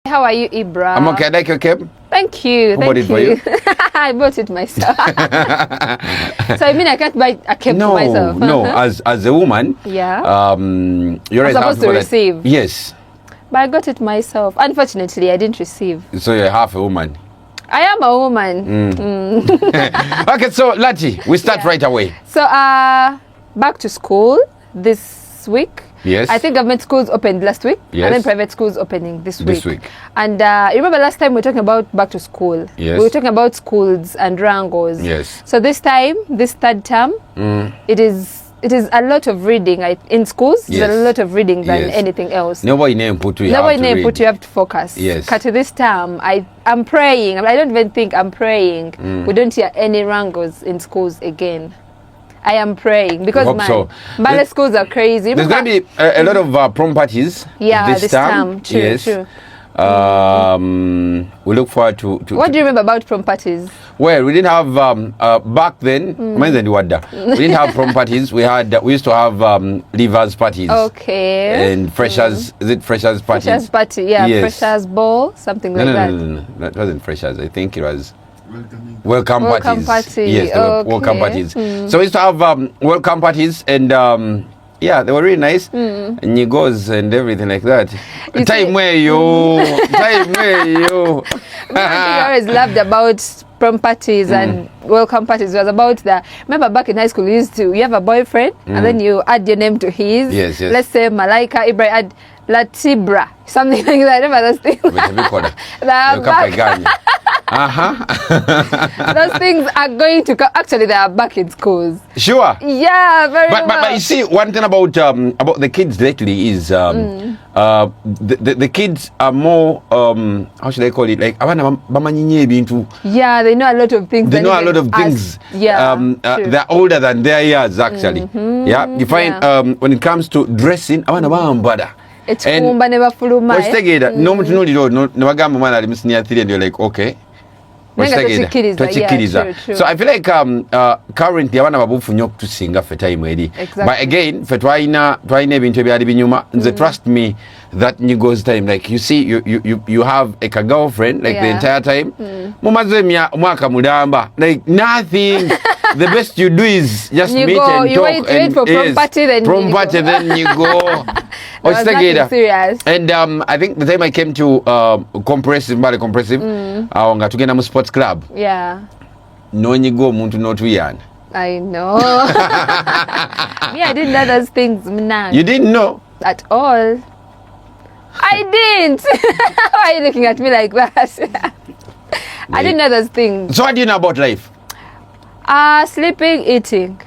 How are you, Ibra? I'm okay. I like your cape. Thank you. Who bought it for you? I bought it myself. So I mean I can't buy a cape for myself? No. As a woman, yeah. You're supposed to receive. Yes. But I got it myself. Unfortunately, I didn't receive. So you're half a woman. I am a woman. Okay, so Lati, we start right away. So back to school this week. Yes. I think government schools opened last week. Yes. And then private schools opening this week. This week. And you remember last time we were talking about back to school. Yes. We were talking about schools and wrangles. Yes. So this time, this third term, it is a lot of reading in schools. Yes. There's a lot of reading than Yes. anything else. Nobody name put you. You have to focus. Yes. Cut to this term, I'm praying. I don't even think I'm praying. We don't hear any wrangles in schools again. I am praying because Mbale schools are crazy. There's going to be a lot of prom parties. Yeah, this term. True, yes. True. We look forward to. What do you remember about prom parties? Well, we didn't have back then. We didn't have prom parties. We used to have leavers parties. Okay. And freshers. Is it freshers parties? Freshers party. Yeah. Yes. Freshers ball, something like that. No. That wasn't freshers. I think it was. Welcome parties. Yes, they were welcome parties. So we used to have welcome parties, and yeah, they were really nice. And you goes and everything like that. Time where you. One thing I always loved about prom parties and welcome parties was about remember back in high school you have a boyfriend and then you add your name to his. Yes. Let's say Malaika Ibra add Latibra, something like that. Remember those things? Those things are going to come. Actually, they are back in schools. Sure. Yeah, very well. But you see, one thing about the kids lately is the kids are more how should I call it? Like yeah, they know a lot of things. They know a lot of things. Yeah, they're older than their years actually. Yeah, you find when it comes to dressing, ekikumba ne bafuluma okitegera n'omuntu n'oliro ne bagamba omwana ali mu senior 3 and you're like okay tokikkiriza. So I feel like currently abaana babuufu nnyo okutusinga ffe time eri. But again ffe twalina ebintu ebyali binyuma nze trust me that Nyigo's time like you see you have a girlfriend like the entire time mumaze mwaka mulamba like nothing. The best you do is just meet and talk. You wait for prom party, then you go. Serious. And I think the time I came to Compressive, nga tugenda mu sports club. Yeah. No nyigo muntu n'otuyana. I know. Me, I didn't know those things. You didn't know? At all. I didn't. Why are you looking at me like that? I didn't know those things. So what do you know about life? Sleeping, eating.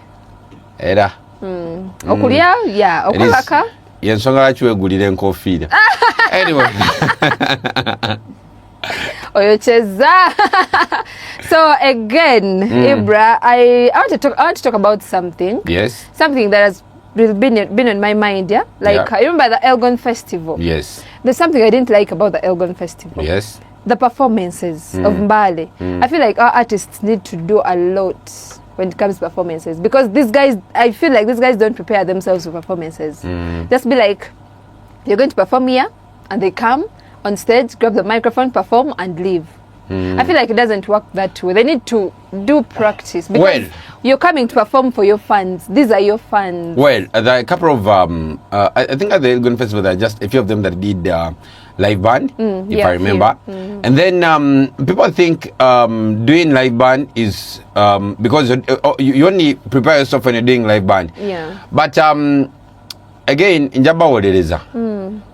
Era. Okulya, yeah. Okulaka. Yensonga laki wegulira enkofiira. Anyway. Oyocheza. So again, Ibra, I want to talk about something. Yes. Something that has been on my mind, yeah? Like, I remember the Elgon Festival. Yes. There's something I didn't like about the Elgon Festival. Yes. The performances of Mbale. I feel like our artists need to do a lot when it comes to performances, because I feel like these guys don't prepare themselves for performances. Just be like, you're going to perform here, and they come on stage, grab the microphone, perform, and leave. I feel like it doesn't work that way. They need to do practice, because you're coming to perform for your fans. These are your fans. Well, there are a couple of I think at the Elgon Festival there are just a few of them that did live band, if I remember. And then people think doing live band is because you only prepare yourself when you're doing live band. Yeah. But again, in Jabawodereza,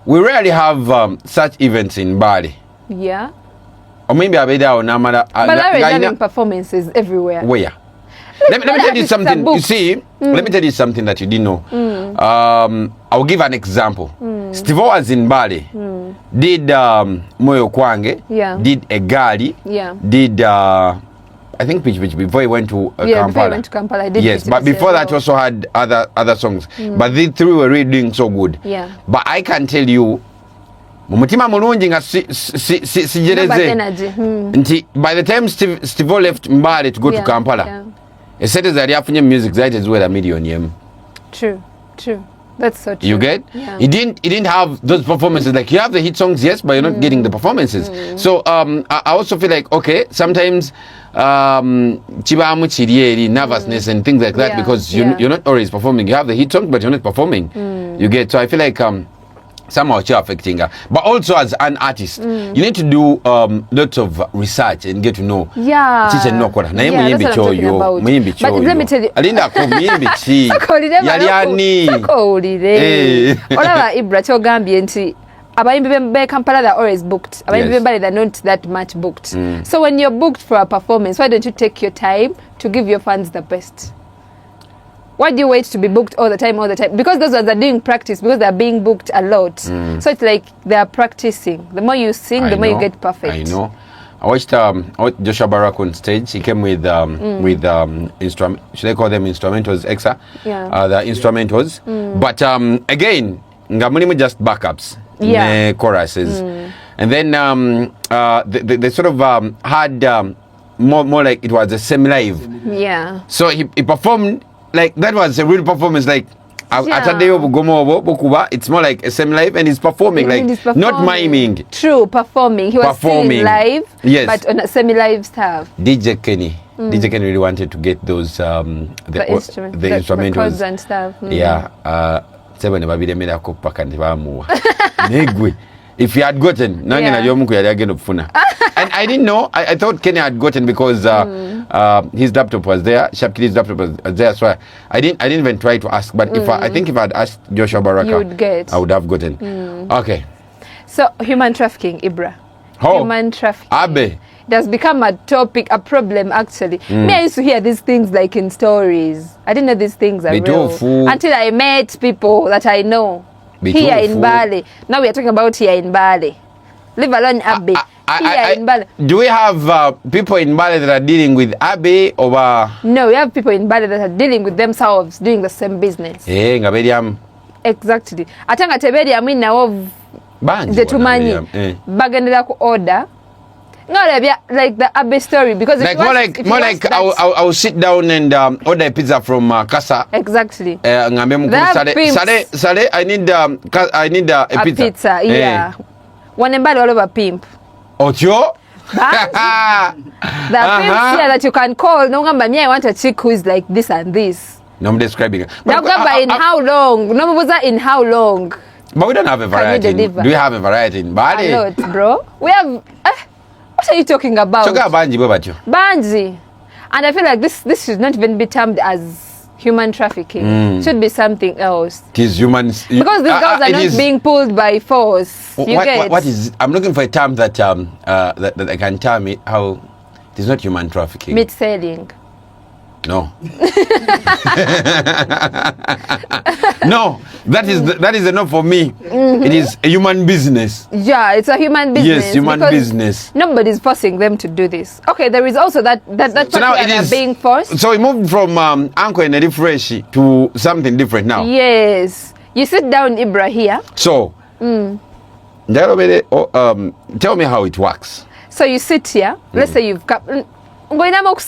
we rarely have such events in Bali. Yeah. Or maybe I'll be there on Amara. But they're having performances everywhere. Where? Let me tell you something. You see, let me tell you something that you didn't know. I'll give an example. Steve was in Bali. Did Moyo Kwange. Yeah. Did Egali. Yeah. Did I think Pitch before he went to Kampala. Before he went to Kampala, I did. Yes, but before that also had other songs. But these three were really doing so good. Yeah. But I can tell you, mumutima mulungi nga sijereze nti by the time Steve left Mbale to go to Kampala, esete zali afunye music zaite ziwera million yemu. True. That's so true. You get? Yeah. He didn't have those performances. Like, you have the hit songs, yes, but you're not getting the performances. So I also feel like, okay, sometimes chibamu chirieri, nervousness and things like that, because you're not always performing. You have the hit song, but you're not performing. You get? So I feel like somehow it's affecting her. But also as an artist, you need to do lots of research and get to know. Yeah. Chiche nokora. Na Yeah, that's what I'm talking about. But let me tell you. Alinda ko muyimbi chi. Yali ani. Olaba Ibra kyogambye nti abayimbi be Kampala are always booked. Abayimbi bembale they're not that much booked. So when you're booked for a performance, why don't you take your time to give your fans the best? Why do you wait to be booked all the time? Because those ones are doing practice, because they're being booked a lot. So it's like they're practicing. The more you sing, the more you get perfect. I know. I watched Joshua Barak on stage. He came with instrument. Should I call them instrumentals? Exa. Yeah. The instrumentals. But again, ngamulimu just backups. Yeah. Choruses. And then they sort of had more like it was a semi-live. Yeah. So he performed. Like, that was a real performance. Like, it's more like a semi-live, and he's performing, not miming. True, performing. He was singing live, but on a semi-live stuff. DJ Kenny really wanted to get those the instrumentals, the chords and stuff. Yeah. If he had gotten, and I didn't know. I thought Kenny had gotten because his laptop was there. Shapkiri's laptop was there, so I didn't even try to ask. But if I think if I had asked Joshua Baraka, you would get. I would have gotten. Okay. So human trafficking, Ibra. Human trafficking. Abe. It has become a topic, a problem actually. Me, I used to hear these things like in stories. I didn't know these things are real until I met people that I know. Here in Bali. Now we are talking about here in Bali. Leave alone Abe. Here in Bali. Do we have people in Bali that are dealing with Abe or? No, we have people in Bali that are dealing with themselves doing the same business. Exactly. Atanga teberiam in now of the Tumani bagendera ku order. Like the Abe story, because like more like I'll sit down and order a pizza from Casa. Exactly. Sale, I need a pizza. Yeah. One embody all over pimp. Ocho. The pimps here that you can call. No, me, I want a chick who is like this and this. No, I'm describing it. Now, in how long? No, was that in how long? But we don't have a variety. Do we have a variety in Bali? A lot, bro. We have. What are you talking about? Banji. And I feel like this should not even be termed as human trafficking. It should be something else. It is human. Because these girls are not being pulled by force. What is? I'm looking for a term that that I can tell me how it is not human trafficking. Meat selling. No. No, that is enough for me. It is a human business. Yeah, it's a human business. Yes, human business. Nobody's forcing them to do this. Okay, there is also that so now it is being forced. So we moved from Uncle and Eddie Fresh to something different now. Yes. You sit down, Ibra, here. So, tell me how it works. So you sit here. Let's say you've got. You've traveled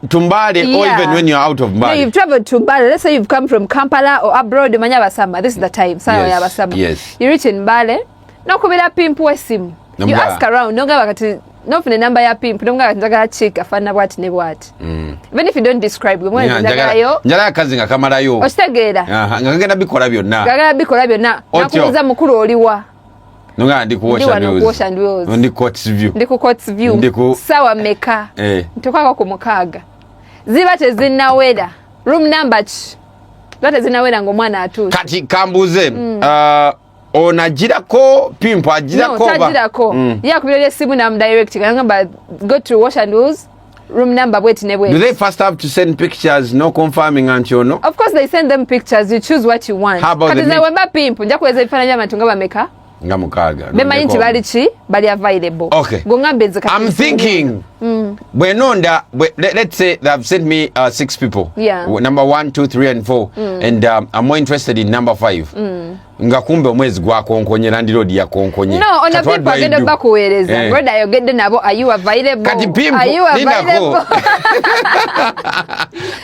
to Mbale, or even when you're out of Mbale. No, you've traveled to Mbale. Let's say you've come from Kampala or abroad. This is the time. Yes. You reach in Mbale. No kubira pimp wesim. You ask around. No for the number ya pimp. No ngaga chick afana what ne what. Even if you don't describe them, njala kazinga kamara yo. Ostegera. Ngagenda bikola byonna. Nakuza mukuru oliwa. Nunga ndi kuosha news. Ndi Courts View. Sawa meka. Ntokako ku mukaga. Ziba tezinnawera. Room number Zote zinawera ngo mwana atuze. Kati kambuze. Onagirako pimpo agirako ba. No, tagirako. Yakubira simu na direct ngamba go to wash and lose. Room number wait ne wait. Do they first have to send pictures, no confirming until no? Of course they send them pictures. You choose what you want. How about the wemba pimpo njakuweza ifanya matunga bameka. Ngamukaga. Bemanyi nti bali available. Okay. I'm thinking bwenonda let's say they have sent me 6 people, number 1 2 3 and 4, and I'm more interested in number 5, nga kumbe omwezi gwakonkonye landlord yakonkonye. No, ona people agenda bakuweereza brother ayogedde nabo, are you available? Kati pimpo, are you available?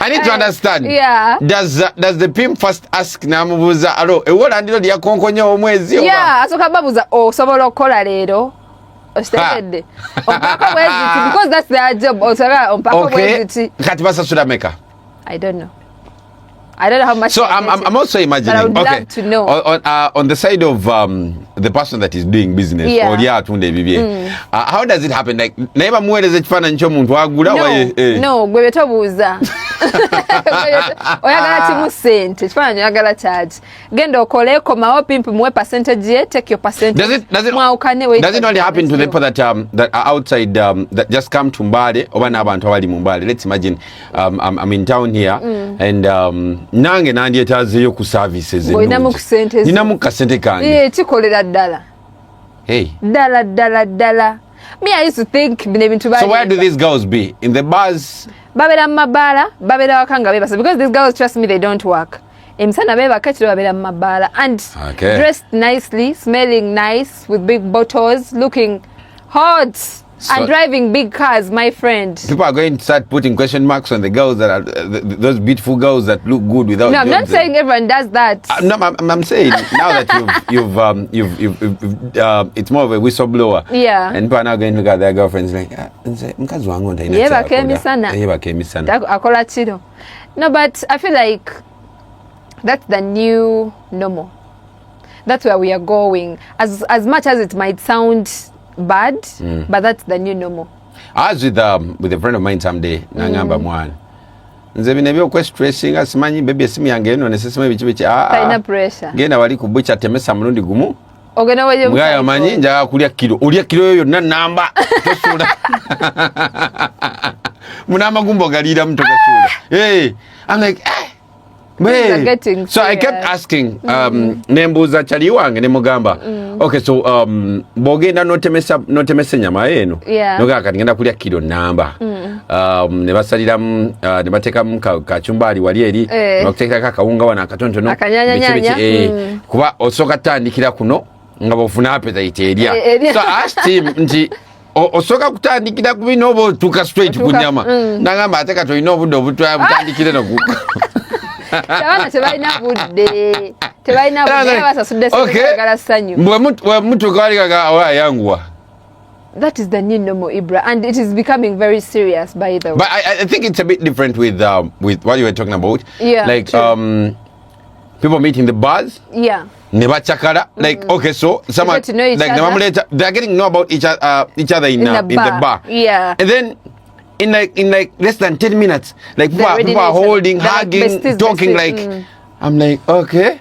I need to understand. Does the pimp first ask namubuza alo ewo landlord yakonkonye omwezi oba? Asoka babuza osobola okukola leero ostegedde ompaka bweziti, because that's their job. Osaka ompaka bweziti kati basasula meka. I don't know how much. So I'm also imagining. I would love to know. On the side of the person that is doing business, how does it happen? Like never mueleze kifaananyi ky'omuntu agula no gwe betobuuza oyagala kimu sente kifaananyi oyagala charge genda okoleko mawo pimp muwe percentage ye, take your percentage. Does it only happen to the people that are outside that just come to Mbale oba n'abantu abali mu Mbale? Let's imagine I'm in town here and nange nandyetaazeeyo ku services ninamu kasente kange kikolera ddala ddala. Me, I used to think bino ebintu so where do these girls be? In the bars? Babeera mu mabaala, babeera wakanga beebasa, because these girls, trust me, they don't work. Emisana beebaka kiro babeera mu mabaala and dressed nicely, smelling nice, with big bottles, looking hot. And driving big cars, my friend. People are going to start putting question marks on the girls that are those beautiful girls that look good without. No, I'm not saying everyone does that. No, I'm saying now that you've it's more of a whistleblower. Yeah. And people are now going to look at their girlfriends like, mkazi wangu ndaina. Yebakemi akola chiro. No, but I feel like that's the new normal. That's where we are going. As much as it might sound bad, but that's the new normal. I was with a friend of mine someday, nangamba mwana. Nze bino byokwe stressing asimanyi baby esimu yange eno nesesema bichi taina pressure. Genda wali kubucha temesa mulundi gumu. Ogena waje mugaya manyi nja kulya kilo. Olya kilo yoyo na namba tosula. Munama gumbo galira mtu kasula. Hey, I'm like so I kept asking nembuza chali wange ne mugamba okay so bogenda notemesa nyama yenu noga kati ngenda kulya kilo namba ne basalira ne bateka kachumbali wali eri bakuteka kakawunga wana akatontono kuba osoka tandikira kuno nga bofuna appetite eria so I asked him nti osoka kutandikira kubino bo tuka straight kunyama nangamba ateka to inobudo butwa butandikire no kuko Tabana tebalina budde basasudde sekagala sanyu bwe mutu kalikaga owa yangwa. That is the new normal, Ibra, and it is becoming very serious by the way. But I think it's a bit different with what you were talking about. Like people meet in the bars. Nebachakara, like okay, so someone like they're getting to know about each other in the bar. And then in like less than 10 minutes, like people are holding, hugging, talking like I'm like, okay.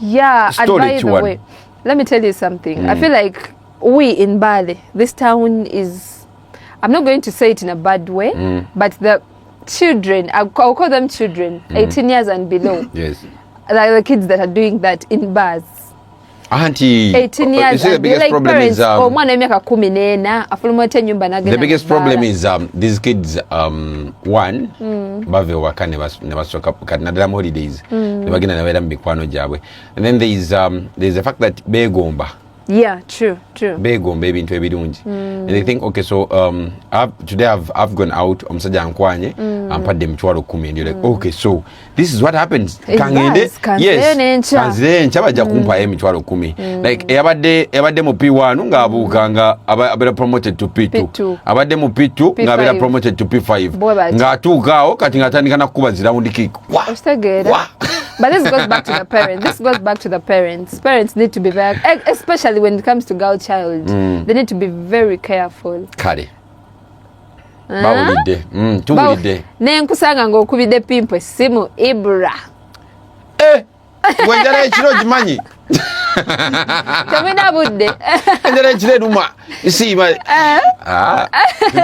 Yeah, and by the way, let me tell you something. I feel like we in Bali, this town is, I'm not going to say it in a bad way, but the children, I'll call them children, 18 years and below. Yes. Like the kids that are doing that in bars. Auntie, 18 years the biggest like problem parents, is the biggest problem is these kids one bave waka ne basoka kadnadala holidays ne bagenda nabera mu mikwano gyabwe, and then there's the fact that begomba. Yeah, true. Begomba ebintu ebirungi. And they think okay, so today I've gone out omusajja ankwanye ampadde emitwalo 10 and you're like okay, so this is what happens. Kangende kanzire ncha bajja kumpa emitwalo 10. Like yabadde mu P1 ngaabuuka nga abera promoted to P2. Abadde mu P2 ngabera promoted to P5. Ngatuukaawo kati ngatandika nakuba ziraundi kick. But this goes back to the parents. Parents need to be very, especially when it comes to girl child, they need to be very careful. Kale. Bawulidde. Tuwulidde. Nenkusanga ng'okubidde pimpo essimu Ibra. Wenjala ekiro gimanyi. Tamina budde. Wenjala ekiro eruma. You see, people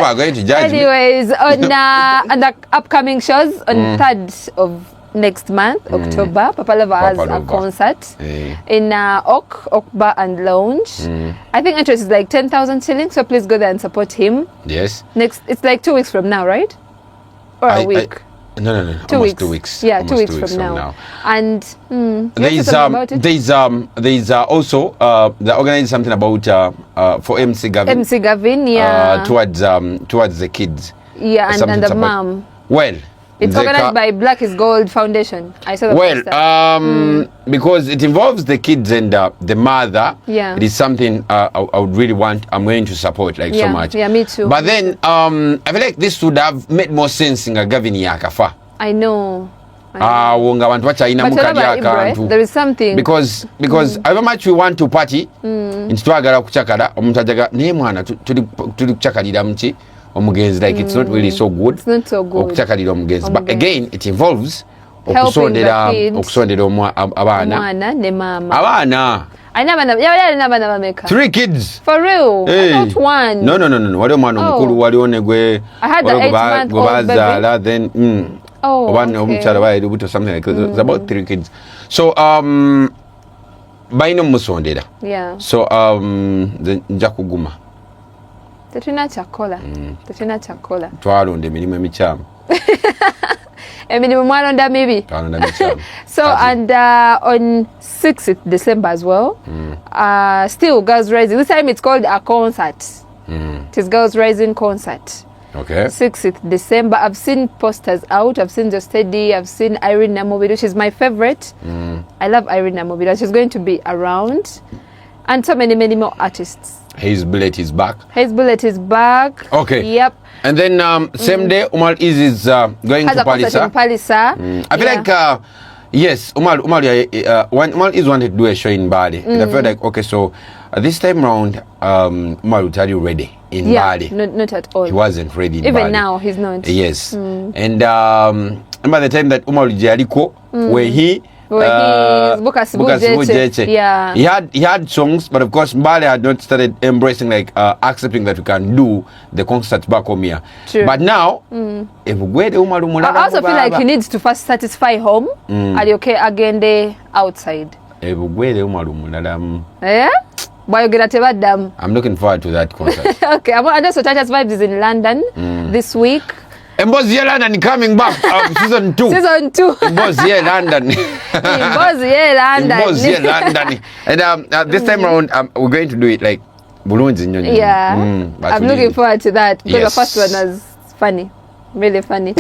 are going to judge Anyways, on the upcoming shows on 3rd of next month, October. Papa Lover has a concert in Oak Bar and Lounge. I think entrance is like 10,000 shillings, so please go there and support him. Yes. Next, it's like 2 weeks from now, right? Or a week? No. 2 weeks. 2 weeks. Yeah, almost 2 weeks from now. And there's also they organized something about for MC Gavin. MC Gavin, yeah. Towards the kids. Yeah, and the mom. Well, it's organized by Black is Gold Foundation. I saw the poster. Because it involves the kids and the mother. Yeah. It is something I would really want. I'm going to support so much. Yeah, me too. But then I feel like this would have made more sense in Gavin Yakafa. I know. But there is something because however much we want to party nti twagala kuchakala omuntu ajaga naye mwana tuli kuchakalira muki omugenzi, like it's not really so good. It's not so good okuchakalira omugenzi, but again it involves okusondera abaana ne mama. Abaana n'abaana bameka? 3 kids. For real? Hey. I thought 1. No. Waliwo omwana omukulu, waliwo ne gwe bazaala, then omukyala baali lubuto, something like that. It's about 3 kids. So balina omusondera. Yeah. So nja kuguma. Tetulina kyakola. Twalonda emirimu emikyamu. Emirimu mwalonda mibi. So and on 6th December as well, still Girls Rising. This time it's called a concert. It is Girls Rising concert. Okay. 6th December. I've seen posters out. I've seen Just Steady. I've seen Irene Namubiru. She's my favorite. I love Irene Namubiru. She's going to be around. And so many more artists. His Bullet is back. Okay. Yep. And then same day, Umar is going to Palisa. I feel like yes, Umar is wanted to do a show in Bali. And I felt like, okay, so this time round, Umar will tell you ready in Bali. Not at all. He wasn't ready in Even Bali. now, he's not. Yes. And by the time that Umar Jaliko, where he Bukas Bujeche. Yeah. He had songs, but of course Mbale had not started embracing, like accepting that we can do the concerts back home here. True. But now I also feel like he needs to first satisfy home and okay again they outside. Yeah? I'm looking forward to that concert. Okay, I know Sotacha's Vibes is in London this week. Mbozi London coming back season 2. Mbozi London. And this time around we're going to do it like Bulunzi Nyonyi. Yeah. I'm looking forward to that because the first one was funny. Really funny.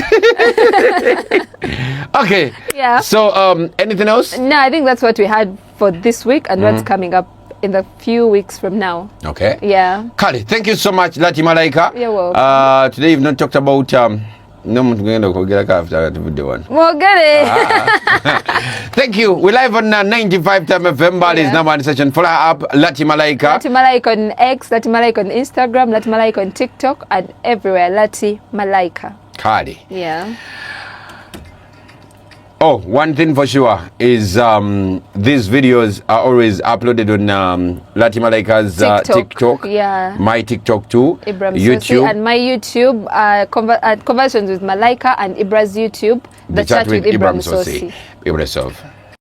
Okay. Yeah. So anything else? No, I think that's what we had for this week and what's coming up in the few weeks from now. Okay. Yeah. Kali, thank you so much, Lati Malaika. You're welcome. Today you've not talked about no one going to get after the video one. Well, get it. Thank you. We're live on 95 Time FM. Bali's number one session. Follow her up, Lati Malaika. Lati Malaika on X, Lati Malaika on Instagram, Lati Malaika on TikTok, and everywhere. Lati Malaika. Kali. Yeah. Oh, one thing for sure is these videos are always uploaded on Lati Malaika's TikTok. Yeah. My TikTok too. Ibrahim YouTube. Sosi, and my YouTube, Conversations with Malaika, and Ibra's YouTube, The Chat with Ibrahim Sosi. Ibrahim Sosi.